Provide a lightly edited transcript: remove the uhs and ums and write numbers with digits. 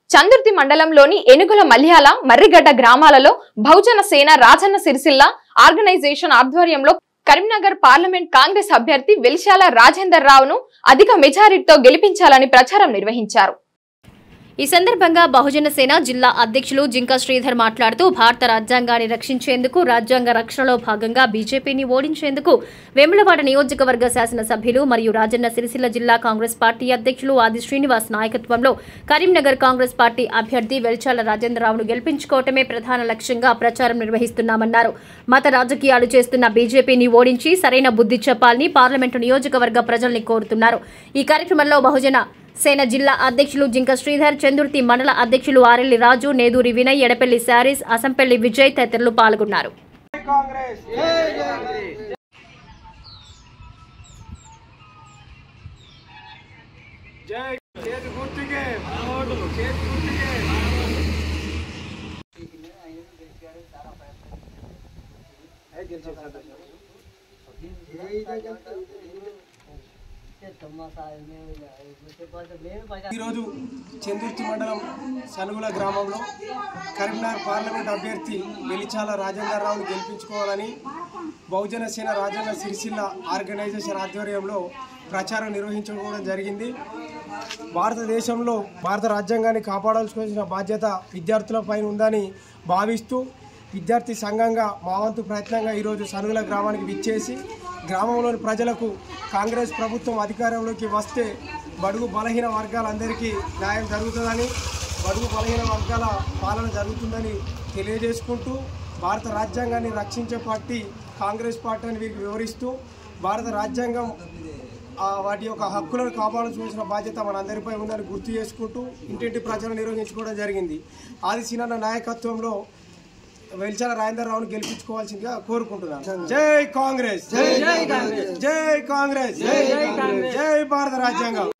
చందుర్తి మండలంలోని ఏనుగుల మల్యాల మర్రిగడ్డ గ్రామాలలో బహుజన సేన రాజన్న సిరిసిల్ల ఆర్గనైజేషన్ ఆధ్వర్యంలో కరీంనగర్ పార్లమెంట్ కాంగ్రెస్ అభ్యర్థి వెలిశాల రాజేందర్ రావును అధిక మెజారిటీతో గెలిపించాలని ప్రచారం నిర్వహించారు। ఈ సందర్భంగా బహుజన సేన జిల్లా అధ్యక్షులు జింకా శ్రీధర్ మాట్లాడుతూ భారత రాజ్యాంగాన్ని రక్షించేందుకు రాజ్యాంగ రక్షణలో భాగంగా బీజేపీని ఓడించేందుకు వేములవాడ నియోజకవర్గ శాసన సభ్యులు మరియు రాజన్న సిరిసిల్ల జిల్లా కాంగ్రెస్ పార్టీ అధ్యక్షులు ఆది శ్రీనివాస్ నాయకత్వంలో కరీంనగర్ కాంగ్రెస్ పార్టీ అభ్యర్థి వెలిశాల రాజేంద్రరావును గెలిపించుకోవటమే ప్రధాన లక్ష్యంగా ప్రచారం నిర్వహిస్తున్నామన్నారు। మత రాజకీయాలు చేస్తున్న బీజేపీని ఓడించి సరైన బుద్ధి చెప్పాలని పార్లమెంటు నియోజకవర్గ ప్రజల్ని కోరుతున్నారు। ఈ కార్యక్రమంలో బహుజన సేన జిల్లా అధ్యక్షులు జింక శ్రీధర్, చందుర్తి మండల అధ్యక్షులు ఆరెల్లి రాజు, నేదూరి వినయ్, ఎడపల్లి శారీస్, అసంపల్లి విజయ్ తదితరులు పాల్గొన్నారు। ఈరోజు చందుర్తి మండలం సనుగుల గ్రామంలో కరీంనగర్ పార్లమెంట్ అభ్యర్థి వెలిశాల రాజేందర్ రావును గెలిపించుకోవాలని బహుజన సేన రాజన్న సిరిసిల్ల ఆర్గనైజేషన్ ఆధ్వర్యంలో ప్రచారం నిర్వహించుకోవడం జరిగింది। భారతదేశంలో భారత రాజ్యాంగాన్ని కాపాడాల్సిన బాధ్యత విద్యార్థులపై ఉందని భావిస్తూ విద్యార్థి సంఘంగా మా వంతు ప్రయత్నంగా ఈరోజు సనుగుల గ్రామానికి విచ్చేసి గ్రామంలోని ప్రజలకు కాంగ్రెస్ ప్రభుత్వం అధికారంలోకి వస్తే బడుగు బలహీన వర్గాలందరికీ న్యాయం జరుగుతుందని, బడుగు బలహీన వర్గాల పాలన జరుగుతుందని తెలియజేసుకుంటూ భారత రాజ్యాంగాన్ని రక్షించే పార్టీ కాంగ్రెస్ పార్టీ అని వీరికి వివరిస్తూ భారత రాజ్యాంగం వాటి యొక్క హక్కులను కాపాడాల్సిన బాధ్యత మనందరిపై ఉందని గుర్తు చేసుకుంటూ ఇంటింటి ప్రచారం నిర్వహించుకోవడం జరిగింది। ఆది సీనన్న నాయకత్వంలో వెలిశాల రాజేందర్ రావును గెలిపించుకోవాల్సిందిగా కోరుకుంటున్నాను। జై కాంగ్రెస్, జై కాంగ్రెస్, జై కాంగ్రెస్, జై భారత రాజ్యాంగం।